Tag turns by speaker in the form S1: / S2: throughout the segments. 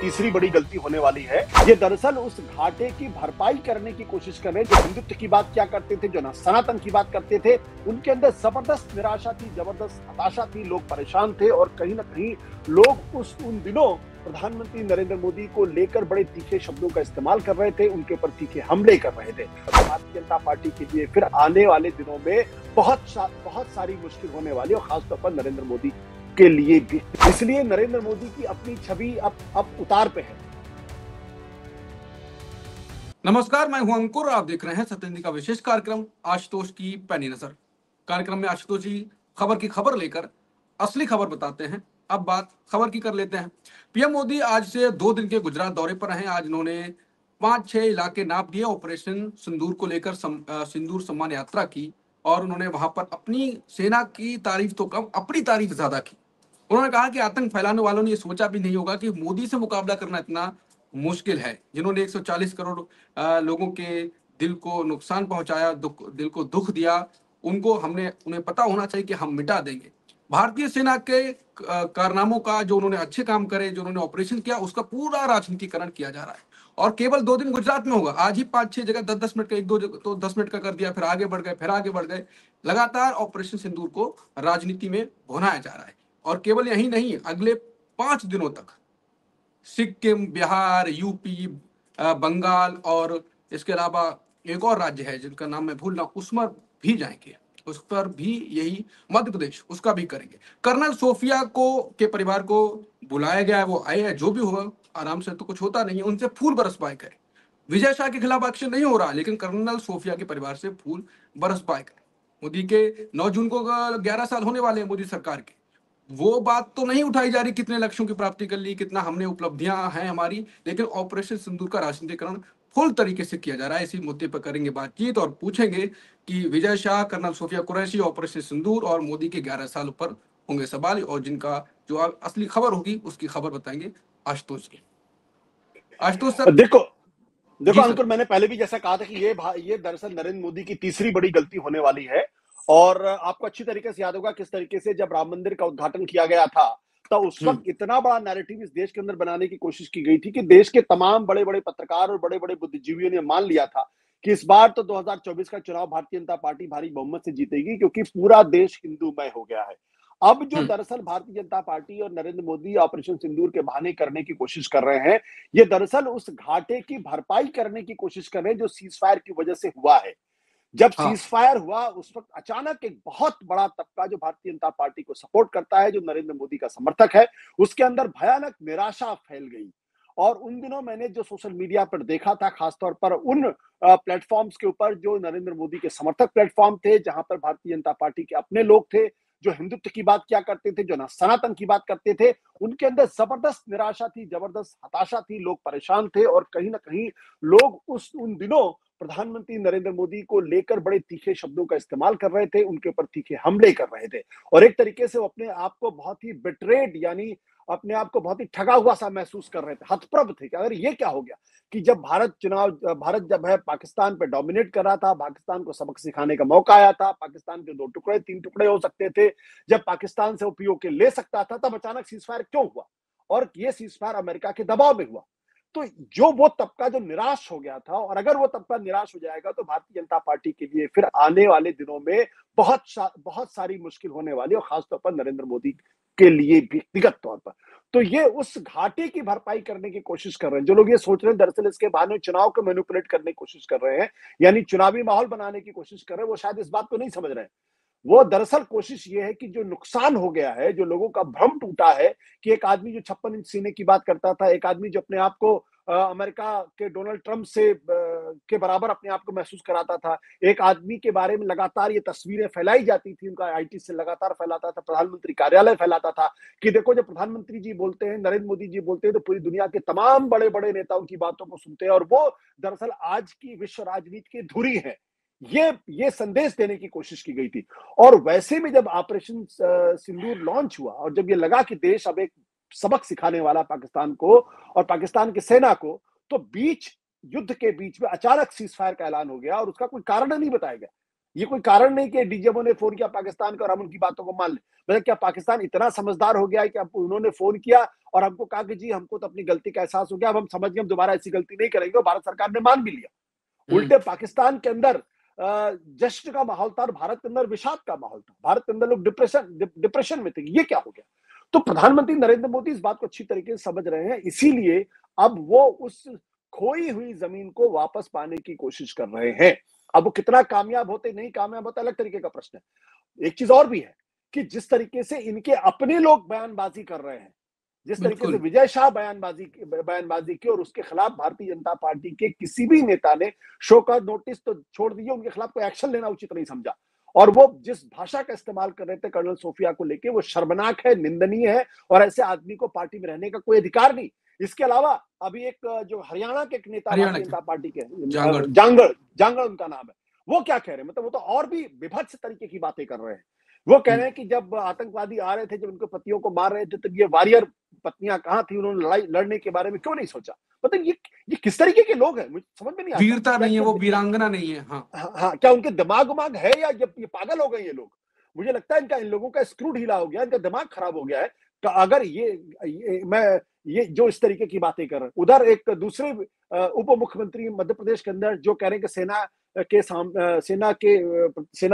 S1: तीसरी बड़ी गलती होने वाली है। ये दरअसल उस घाटे की भरपाई करने की कोशिश कर रहे हैं। जो हिंदुत्व की बात क्या करते थे, जो सनातन की बात करते थे, उनके अंदर जबरदस्त निराशा थी, जबरदस्त हताशा थी, लोग परेशान थे और कहीं ना कहीं लोग उन दिनों प्रधानमंत्री नरेंद्र मोदी को लेकर बड़े तीखे शब्दों का इस्तेमाल कर रहे थे, उनके ऊपर तीखे हमले कर रहे थे। भारतीय जनता पार्टी के लिए फिर आने वाले दिनों में बहुत सारी मुश्किल होने वाली, और खासतौर पर नरेंद्र मोदी के लिए भी। इसलिए नरेंद्र मोदी की अपनी छवि अब उतार पे है।
S2: नमस्कार, मैं हूं अंकुर और आप देख रहे हैं सत्येंद्र का विशेष कार्यक्रम आशुतोष की पैनी नजर। कार्यक्रम में आशुतोष जी खबर की खबर लेकर असली खबर बताते हैं। अब बात खबर की कर लेते हैं। पीएम मोदी आज से 2 दिन के गुजरात दौरे पर हैं। आज उन्होंने 5-6 इलाके नाप दिए, ऑपरेशन सिंदूर को लेकर सिंदूर सम्मान यात्रा की और उन्होंने वहां पर अपनी सेना की तारीफ तो कम, अपनी तारीफ ज्यादा की। उन्होंने कहा कि आतंक फैलाने वालों ने यह सोचा भी नहीं होगा कि मोदी से मुकाबला करना इतना मुश्किल है, जिन्होंने 140 करोड़ लोगों के दिल को नुकसान पहुंचाया, दिल को दुख दिया। उन्हें पता होना चाहिए कि हम मिटा देंगे। भारतीय सेना के कारनामों का, जो उन्होंने अच्छे काम करे, जो उन्होंने ऑपरेशन किया, उसका पूरा राजनीतिकरण किया जा रहा है। और केवल 2 दिन गुजरात में होगा। आज ही 5-6 जगह 10-10 मिनट का, 1-2 जगह तो 10 मिनट का कर दिया, फिर आगे बढ़ गए, फिर आगे बढ़ गए। लगातार ऑपरेशन सिंदूर को राजनीति में भुनाया जा रहा है। और केवल यही नहीं, अगले 5 दिनों तक सिक्किम, बिहार, यूपी, बंगाल और इसके अलावा एक और राज्य है जिनका नाम मैं भूल रहा हूं, उसमें भी जाएंगे। उस पर भी यही, मध्य प्रदेश, उसका भी करेंगे। कर्नल सोफिया के परिवार को बुलाया गया है, वो आए हैं। जो भी होगा आराम से, तो कुछ होता नहीं है, उनसे फूल बरसवाए करें। विजय शाह के खिलाफ एक्शन नहीं हो रहा, लेकिन कर्नल सोफिया के परिवार से फूल बरसवाए करें। मोदी के 9 जून को 11 साल होने वाले हैं मोदी सरकार के। वो बात तो नहीं उठाई जा रही कितने लक्ष्यों की प्राप्ति कर ली, कितना हमने उपलब्धियां हैं हमारी, लेकिन ऑपरेशन सिंदूर का राजनीतिकरण फुल तरीके से किया जा रहा है। इसी मुद्दे पर करेंगे बातचीत और पूछेंगे कि विजय शाह, कर्नल सोफिया कुरैशी, ऑपरेशन सिंदूर और मोदी के 11 साल पर होंगे सवाल, और जिनका जो असली खबर होगी उसकी खबर बताएंगे आशुतोष जी। आशुतोष सर।
S1: देखो
S2: जी सर।
S1: अंकुर, मैंने पहले भी जैसा कहा था कि ये दरअसल नरेंद्र मोदी की तीसरी बड़ी गलती होने वाली है। और आपको अच्छी तरीके से याद होगा किस तरीके से जब राम मंदिर का उद्घाटन किया गया था, तो उस वक्त इतना बड़ा नैरेटिव इस देश के अंदर बनाने की कोशिश की गई थी कि देश के तमाम बड़े बड़े पत्रकार और बड़े बड़े बुद्धिजीवियों ने मान लिया था कि इस बार तो 2024 का चुनाव भारतीय जनता पार्टी भारी बहुमत से जीतेगी, क्योंकि पूरा देश हिंदूमय हो गया है। अब जो दरअसल भारतीय जनता पार्टी और नरेंद्र मोदी ऑपरेशन सिंदूर के बहाने करने की कोशिश कर रहे हैं, ये दरअसल उस घाटे की भरपाई करने की कोशिश कर रहे हैं जो सीज फायर की वजह से हुआ है। जब सीज फायर हुआ, उस वक्त अचानक एक बहुत बड़ा तबका जो भारतीय जनता पार्टी को सपोर्ट करता है, जो नरेंद्र मोदी का समर्थक है, उसके अंदर भयानक निराशा फैल गई। और उन दिनों मैंने जो सोशल मीडिया पर देखा था, खासतौर पर उन प्लेटफॉर्म्स के ऊपर जो नरेंद्र मोदी के समर्थक प्लेटफॉर्म थे, जहां पर भारतीय जनता पार्टी के अपने लोग थे, जो हिंदुत्व की बात क्या करते थे, जो सनातन की बात करते थे, उनके अंदर जबरदस्त निराशा थी, जबरदस्त हताशा थी, लोग परेशान थे और कहीं ना कहीं लोग उन दिनों प्रधानमंत्री नरेंद्र मोदी को लेकर बड़े तीखे शब्दों का इस्तेमाल कर रहे थे, उनके ऊपर तीखे हमले कर रहे थे। और एक तरीके से वो अपने आप को बहुत ही बिट्रेड, यानी अपने आप को बहुत ही ठगा हुआ सा महसूस कर रहे थे, हतप्रभ थे कि अगर ये क्या हो गया कि जब भारत जब है पाकिस्तान पे डोमिनेट कर रहा था, पाकिस्तान को सबक सिखाने का मौका आया था, पाकिस्तान के 2 टुकड़े 3 टुकड़े हो सकते थे, जब पाकिस्तान से उपयोग ले सकता था, तब अचानक सीज फायर क्यों हुआ? और ये सीज फायर अमेरिका के दबाव में हुआ। तो जो वो तबका जो निराश हो गया था, और अगर वो तबका निराश हो जाएगा तो भारतीय जनता पार्टी के लिए फिर आने वाले दिनों में बहुत सारी मुश्किल होने वाली, और खासतौर पर नरेंद्र मोदी के लिए व्यक्तिगत तौर पर। तो ये उस घाटे की भरपाई करने की कोशिश कर रहे हैं। जो लोग ये सोच रहे हैं दरअसल इसके बहाने चुनाव को मैनिपुलेट करने की कोशिश कर रहे हैं, यानी चुनावी माहौल बनाने की कोशिश कर रहे हैं, वो शायद इस बात को नहीं समझ रहे हैं। वो दरअसल कोशिश ये है कि जो नुकसान हो गया है, जो लोगों का भ्रम टूटा है कि एक आदमी जो 56 इंच सीने की बात करता था, एक आदमी जो अपने आप को अमेरिका के डोनाल्ड ट्रंप से के बराबर अपने आप को महसूस कराता था, एक आदमी के बारे में लगातार ये तस्वीरें फैलाई जाती थी, उनका आईटी से लगातार फैलाता था, प्रधानमंत्री कार्यालय फैलाता था कि देखो जब प्रधानमंत्री जी बोलते हैं, नरेंद्र मोदी जी बोलते हैं, तो पूरी दुनिया के तमाम बड़े बड़े नेताओं की बातों को सुनते हैं, और वो दरअसल आज की विश्व राजनीति की धुरी है। ये संदेश देने की कोशिश की गई थी। और वैसे में जब ऑपरेशन सिंदूर लॉन्च हुआ और जब ये लगा कि देश अब एक सबक सिखाने वाला पाकिस्तान को और पाकिस्तान की सेना को, तो युद्ध के बीच में अचानक सीज फायर का ऐलान हो गया और उसका कोई कारण नहीं बताया गया। ये कोई कारण नहीं कि डीजीएमओ ने फोन किया पाकिस्तान को और हम उनकी बातों को मान लें। मतलब क्या पाकिस्तान इतना समझदार हो गया है कि अब उन्होंने फोन किया और हमको कहा कि जी हमको तो अपनी गलती का एहसास हो गया, अब हम समझ गए हम दोबारा ऐसी गलती नहीं करेंगे, और भारत सरकार ने मान भी लिया। उल्टे पाकिस्तान के अंदर जश्न का माहौल था और भारत के अंदर विषाद का माहौल था। भारत के अंदर लोग डिप्रेशन में थे, ये क्या हो गया। तो प्रधानमंत्री नरेंद्र मोदी इस बात को अच्छी तरीके से समझ रहे हैं, इसीलिए अब वो उस खोई हुई जमीन को वापस पाने की कोशिश कर रहे हैं। अब वो कितना कामयाब होते नहीं कामयाब होते अलग तरीके का प्रश्न है। एक चीज और भी है कि जिस तरीके से इनके अपने लोग बयानबाजी कर रहे हैं, जिस तरीके से विजय शाह बयानबाजी की और उसके खिलाफ भारतीय जनता पार्टी के किसी भी नेता ने शो का नोटिस तो छोड़ दिए, उनके खिलाफ कोई एक्शन लेना उचित नहीं समझा। और वो जिस भाषा का इस्तेमाल कर रहे थे कर्नल सोफिया को लेके, वो शर्मनाक है, निंदनीय है, और ऐसे आदमी को पार्टी में रहने का कोई अधिकार नहीं। इसके अलावा अभी एक जो हरियाणा के एक नेता भारतीय जनता पार्टी के, जांगड़ उनका नाम है, वो क्या कह रहे हैं, मतलब वो तो और भी विभत्स तरीके की बातें कर रहे हैं। वो कह रहे हैं कि जब आतंकवादी आ रहे थे, जब उनके पतियों को मार रहे थे, तो ये वॉरियर पत्नियां कहां थी, उन्होंने लड़ाई लड़ने के बारे में क्यों नहीं सोचा। मतलब ये किस तरीके के लोग हैं, मुझे समझ में नहीं आता।
S2: वीरता नहीं है, वो वीरांगना नहीं है।
S1: हाँ, क्या उनके दिमाग है या जब ये पागल हो गए ये लोग। मुझे लगता है इन लोगों का स्क्रू ढीला हो गया, इनका दिमाग खराब हो गया है। तो अगर ये जो इस तरीके की बातें कर रहे हैं, उधर एक दूसरे उप मुख्यमंत्री मध्य प्रदेश के अंदर जो कह रहे हैं कि सेना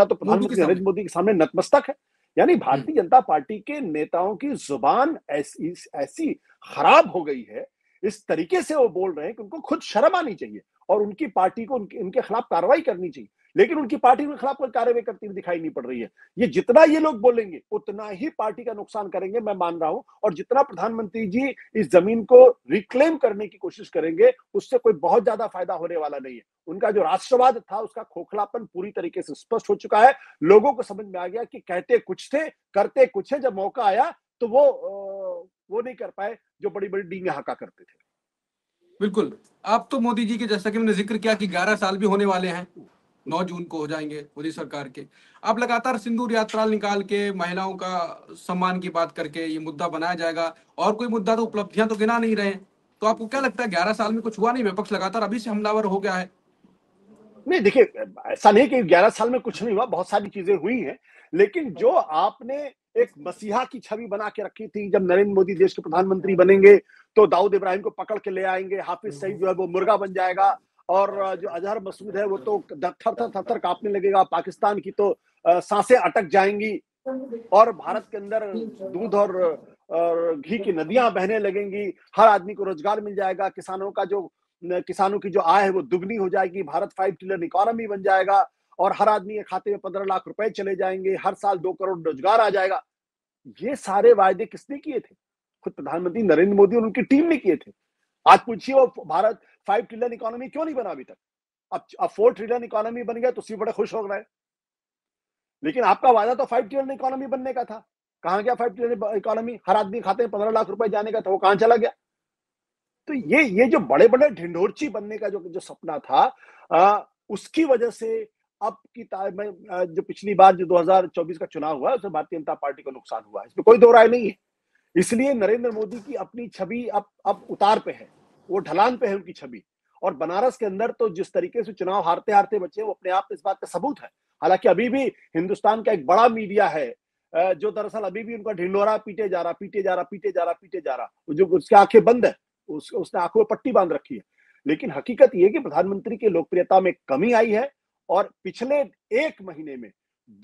S1: तो प्रधानमंत्री नरेंद्र मोदी के सामने नतमस्तक है। यानी भारतीय जनता पार्टी के नेताओं की जुबान ऐसी खराब हो गई है, इस तरीके से वो बोल रहे हैं कि उनको खुद शर्म आनी चाहिए और उनकी पार्टी को उनके खिलाफ कार्रवाई करनी चाहिए। लेकिन उनकी पार्टी के खिलाफ कोई कार्रवाई करती हुई दिखाई नहीं पड़ रही है। ये जितना ये लोग बोलेंगे उतना ही पार्टी का नुकसान करेंगे, मैं मान रहा हूं। और जितना प्रधानमंत्री जी इस जमीन को रिक्लेम करने की कोशिश करेंगे, उससे कोई बहुत ज्यादा फायदा होने वाला नहीं है। उनका जो राष्ट्रवाद था, उसका खोखलापन पूरी तरीके से स्पष्ट हो चुका है। लोगों को समझ में आ गया कि कहते कुछ थे, करते कुछ है। जब मौका आया तो वो नहीं कर पाए जो बड़ी बड़ी डींगे हाका करते थे।
S2: बिल्कुल। आप तो मोदी जी के, जैसा कि मैंने जिक्र किया कि 11 साल भी होने वाले हैं, 9 जून को हो जाएंगे मोदी सरकार के। आप लगातार सिंदूर यात्रा निकाल के महिलाओं का सम्मान की बात करके ये मुद्दा बनाया जाएगा, और कोई मुद्दा तो उपलब्धियां तो गिना नहीं रहे। तो आपको क्या लगता है 11 साल में कुछ हुआ नहीं? विपक्ष लगातार अभी से हमलावर हो गया है।
S1: नहीं, देखिए, ऐसा नहीं कि 11 साल में कुछ नहीं हुआ, बहुत सारी चीजें हुई हैं। लेकिन जो आपने एक मसीहा की छवि बना के रखी थी, जब नरेंद्र मोदी देश के प्रधानमंत्री बनेंगे तो दाऊद इब्राहिम को पकड़ के ले आएंगे, हाफिज सईद जो है वो मुर्गा बन जाएगा, और जो अजहर मसूद है वो तो थर कांपने लगेगा, पाकिस्तान की तो सांसें अटक जाएंगी, और भारत के अंदर दूध और घी की नदियां बहने लगेंगी, हर आदमी को रोजगार मिल जाएगा, किसानों की जो आय है वो दुगनी हो जाएगी, भारत 5 ट्रिलियन इकोनॉमी बन जाएगा, और हर आदमी के खाते में 15 लाख रुपए चले जाएंगे, हर साल 2 करोड़ रोजगार आ जाएगा। ये सारे वायदे किसने किए थे? खुद प्रधानमंत्री नरेंद्र मोदी और उनकी टीम ने किए थे। आज पूछिए वो भारत 5 ट्रिलियन इकोनॉमी क्यों नहीं बना अभी तक? अब 4 ट्रिलियन इकोनॉमी बन गया तो उसी बड़े खुश हो रहे हैं। लेकिन आपका वादा तो 5 ट्रिलियन इकोनॉमी बनने का था। कहां गया 5 ट्रिलियन इकोनॉमी? हर आदमी खाते में 15 लाख रुपए जाने का था, वो कहां चला गया? तो ये जो बड़े-बड़े ढिंढोरची बनने का जो सपना था, उसकी वजह से अब की में जो पिछली बार जो 2024 का चुनाव हुआ, उसमें भारतीय जनता पार्टी को नुकसान हुआ है, इसमें कोई दो राय नहीं है। इसलिए नरेंद्र मोदी की अपनी छवि अब उतार पे है, वो ढलान पे है उनकी छवि। और बनारस के अंदर तो जिस तरीके से चुनाव हारते-हारते बचे, वो अपने आप में इस बात का सबूत है। हालांकि अभी भी हिंदुस्तान का एक बड़ा मीडिया है जो दरअसल अभी भी उनका ढिंढोरा पीटे जा रहा, जो उसकी आंखें बंद है, उसने आंखों में पट्टी बांध रखी है। लेकिन हकीकत यह कि प्रधानमंत्री की लोकप्रियता में कमी आई है, और पिछले 1 महीने में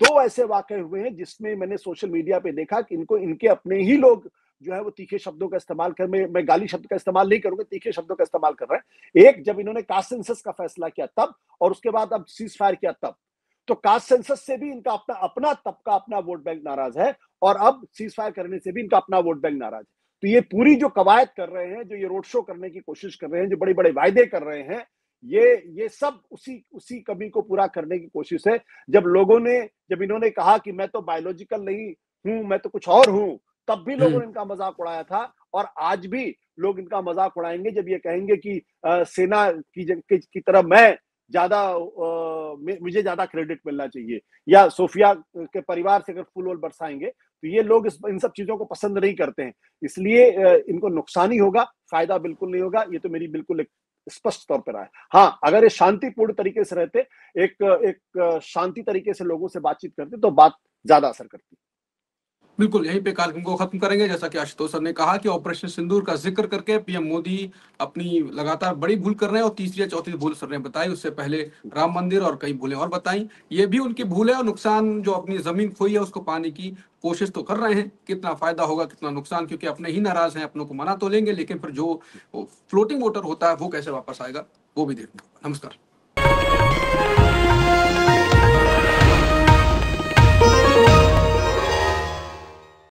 S1: 2 ऐसे वाकये हुए हैं जिसमें मैंने सोशल मीडिया पे देखा कि इनके अपने ही लोग जो है वो तीखे शब्दों का इस्तेमाल कर, मैं गाली शब्द का इस्तेमाल नहीं करूंगा, तीखे शब्दों का इस्तेमाल कर रहे हैं। एक, जब इन्होंने कास्ट सेंसस का फैसला किया तब, और उसके बाद अब सीज फायर किया तब। तो कास्ट सेंसस से भी इनका अपना तबका, अपना वोट बैंक नाराज है, और अब सीज फायर करने से भी इनका अपना वोट बैंक नाराज है। तो ये पूरी जो कवायद कर रहे हैं, जो ये रोड शो करने की कोशिश कर रहे हैं, जो बड़े बड़े वायदे कर रहे हैं, ये सब उसी कमी को पूरा करने की कोशिश है। जब इन्होंने कहा कि मैं तो बायोलॉजिकल नहीं हूं, मैं तो कुछ और हूं, तब भी लोगों ने इनका मजाक उड़ाया था, और आज भी लोग इनका मजाक उड़ाएंगे जब ये कहेंगे कि सेना की तरह मुझे ज्यादा क्रेडिट मिलना चाहिए, या सोफिया के परिवार से अगर फूल वूल बरसाएंगे, तो ये लोग इन सब चीजों को पसंद नहीं करते हैं। इसलिए इनको नुकसान ही होगा, फायदा बिल्कुल नहीं होगा। ये तो मेरी बिल्कुल एक स्पष्ट तौर पर रहा है। हाँ, अगर ये शांतिपूर्ण तरीके से रहते, एक शांति तरीके से लोगों से बातचीत करते, तो बात ज्यादा असर करती।
S2: बिल्कुल, यहीं पे कार्यक्रम को खत्म करेंगे। जैसा कि आशुतोष सर ने कहा कि ऑपरेशन सिंदूर का जिक्र करके पीएम मोदी अपनी लगातार बड़ी भूल कर रहे हैं, और तीसरी या चौथी भूल सर ने बताई, उससे पहले राम मंदिर और कई भूलें और बताई। ये भी उनकी भूल है, और नुकसान जो अपनी जमीन खोई है उसको पाने की कोशिश तो कर रहे हैं। कितना फायदा होगा कितना नुकसान, क्योंकि अपने ही नाराज हैं, अपनों को मना तो लेंगे, लेकिन फिर जो फ्लोटिंग वोटर होता है वो कैसे वापस आएगा वो भी देखना होगा। नमस्कार।